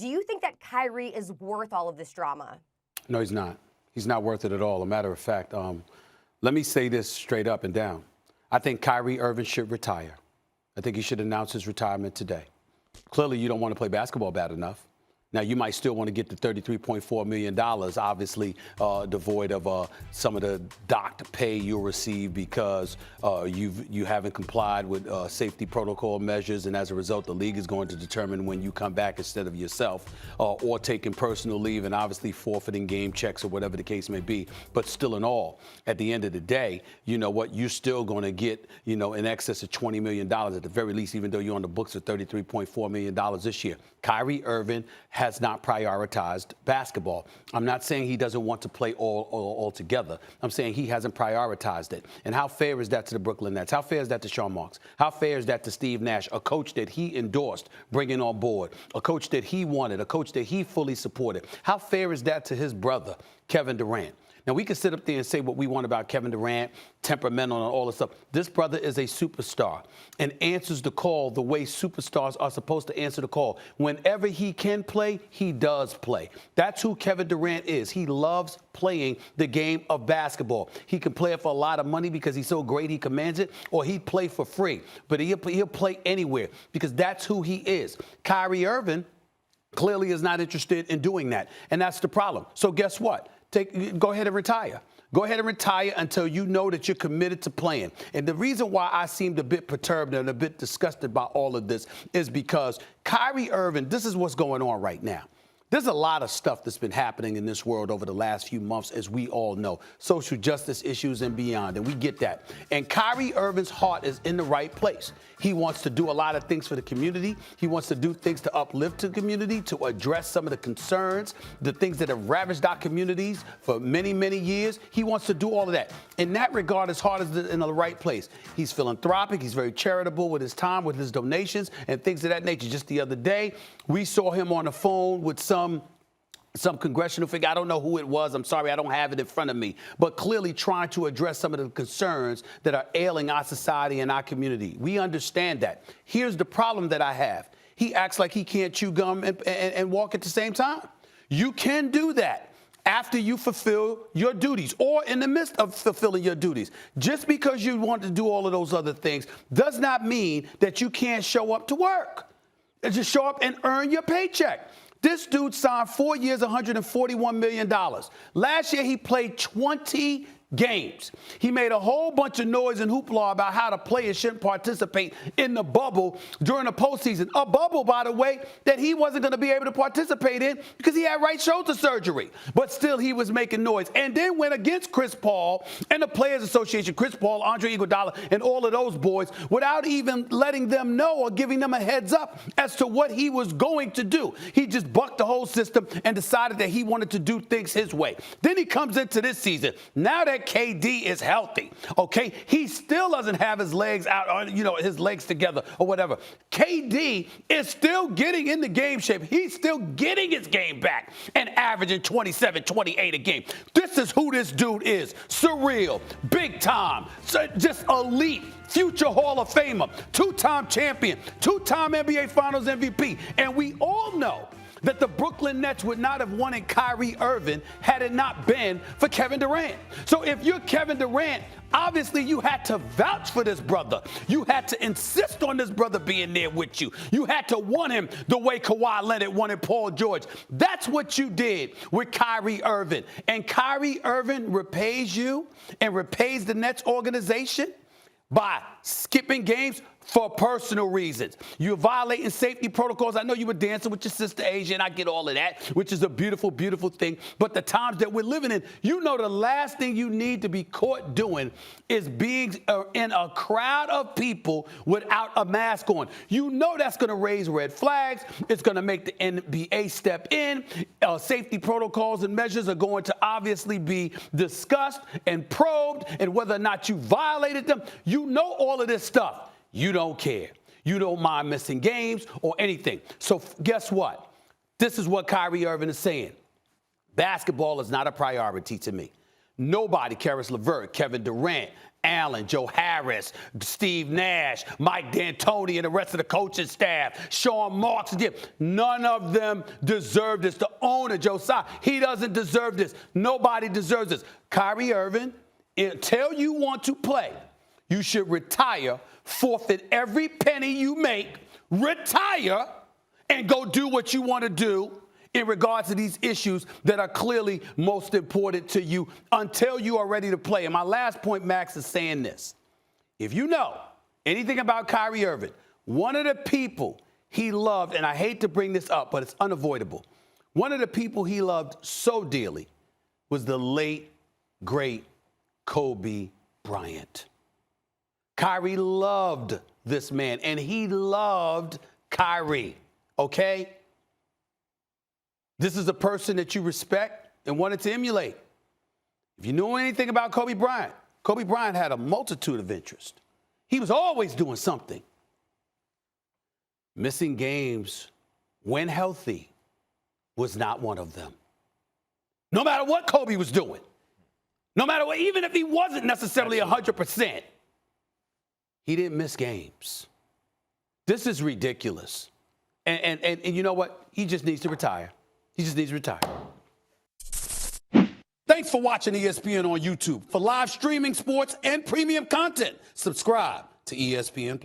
Do you think that Kyrie is worth all of this drama? No, he's not. He's not worth it at all. A matter of fact, let me say this straight up and down. I think Kyrie Irving should retire. I think he should announce his retirement today. Clearly, you don't want to play basketball bad enough. Now, you might still want to get the $33.4 million, obviously devoid of some of the docked pay you'll receive because you haven't complied with safety protocol measures, and as a result, the league is going to determine when you come back instead of yourself, or taking personal leave and obviously forfeiting game checks or whatever the case may be. But still in all, at the end of the day, you know what, you're still going to get, in excess of $20 million at the very least, even though you're on the books for $33.4 million this year. Kyrie Irving has not prioritized basketball. I'm not saying he doesn't want to play altogether. I'm saying he hasn't prioritized it. And how fair is that to the Brooklyn Nets? How fair is that to Sean Marks? How fair is that to Steve Nash, a coach that he endorsed bringing on board, a coach that he wanted, a coach that he fully supported? How fair is that to his brother, Kevin Durant? Now, we can sit up there and say what we want about Kevin Durant, temperamental and all this stuff. This brother is a superstar and answers the call the way superstars are supposed to answer the call. Whenever he can play, he does play. That's who Kevin Durant is. He loves playing the game of basketball. He can play it for a lot of money because he's so great he commands it, or he'd play for free. But he'll play anywhere because that's who he is. Kyrie Irving clearly is not interested in doing that, and that's the problem. So guess what? Go ahead and retire. Go ahead and retire until you know that you're committed to playing. And the reason why I seemed a bit perturbed and a bit disgusted by all of this is because Kyrie Irving, this is what's going on right now. There's a lot of stuff that's been happening in this world over the last few months, as we all know. Social justice issues and beyond, and we get that. And Kyrie Irving's heart is in the right place. He wants to do a lot of things for the community. He wants to do things to uplift the community, to address some of the concerns, the things that have ravaged our communities for many, many years. He wants to do all of that. In that regard, his heart is in the right place. He's philanthropic. He's very charitable with his time, with his donations, and things of that nature. Just the other day, we saw him on the phone with some congressional figure. I don't know who it was. I'm sorry, I don't have it in front of me. But clearly trying to address some of the concerns that are ailing our society and our community. We understand that. Here's the problem that I have. He acts like he can't chew gum and walk at the same time. You can do that after you fulfill your duties or in the midst of fulfilling your duties. Just because you want to do all of those other things does not mean that you can't show up to work. Just show up and earn your paycheck. This dude signed 4 years, $141 million. Last year, he played 20 games. He made a whole bunch of noise and hoopla about how the players shouldn't participate in the bubble during the postseason. A bubble, by the way, that he wasn't going to be able to participate in because he had right shoulder surgery. But still, he was making noise. And then went against Chris Paul and the Players Association, Chris Paul, Andre Iguodala, and all of those boys without even letting them know or giving them a heads up as to what he was going to do. He just bucked the whole system and decided that he wanted to do things his way. Then he comes into this season. Now that KD is healthy, okay? He still doesn't have his legs out, his legs together or whatever. KD is still getting in the game shape. He's still getting his game back and averaging 27, 28 a game. This is who this dude is. Surreal, big time, just elite, future Hall of Famer, two-time champion, two-time NBA Finals MVP. And we all know that the Brooklyn Nets would not have wanted Kyrie Irving had it not been for Kevin Durant. So if you're Kevin Durant, obviously you had to vouch for this brother. You had to insist on this brother being there with you. You had to want him the way Kawhi Leonard wanted Paul George. That's what you did with Kyrie Irving. And Kyrie Irving repays you and repays the Nets organization by skipping games for personal reasons. You're violating safety protocols. I know you were dancing with your sister Asia, and I get all of that, which is a beautiful, beautiful thing. But the times that we're living in, you know the last thing you need to be caught doing is being in a crowd of people without a mask on. You know that's going to raise red flags. It's going to make the NBA step in. Safety protocols and measures are going to obviously be discussed and probed, and whether or not you violated them, you know all of this stuff. You don't care. You don't mind missing games or anything. So guess what? This is what Kyrie Irving is saying. Basketball is not a priority to me. Nobody, Karis LeVert, Kevin Durant, Allen, Joe Harris, Steve Nash, Mike D'Antoni, and the rest of the coaching staff, Sean Marks, none of them deserve this. The owner, Joe Tsai, he doesn't deserve this. Nobody deserves this. Kyrie Irving, until you want to play, you should retire, forfeit every penny you make, retire, and go do what you want to do in regards to these issues that are clearly most important to you until you are ready to play. And my last point, Max, is saying this. If you know anything about Kyrie Irving, one of the people he loved, and I hate to bring this up, but it's unavoidable, one of the people he loved so dearly was the late, great Kobe Bryant. Kyrie loved this man, and he loved Kyrie, okay? This is a person that you respect and wanted to emulate. If you knew anything about Kobe Bryant had a multitude of interests. He was always doing something. Missing games when healthy was not one of them. No matter what Kobe was doing, no matter what, even if he wasn't necessarily 100%, he didn't miss games. This is ridiculous. And you know what? He just needs to retire. He just needs to retire. Thanks for watching ESPN on YouTube. For live streaming, sports, and premium content, subscribe to ESPN+.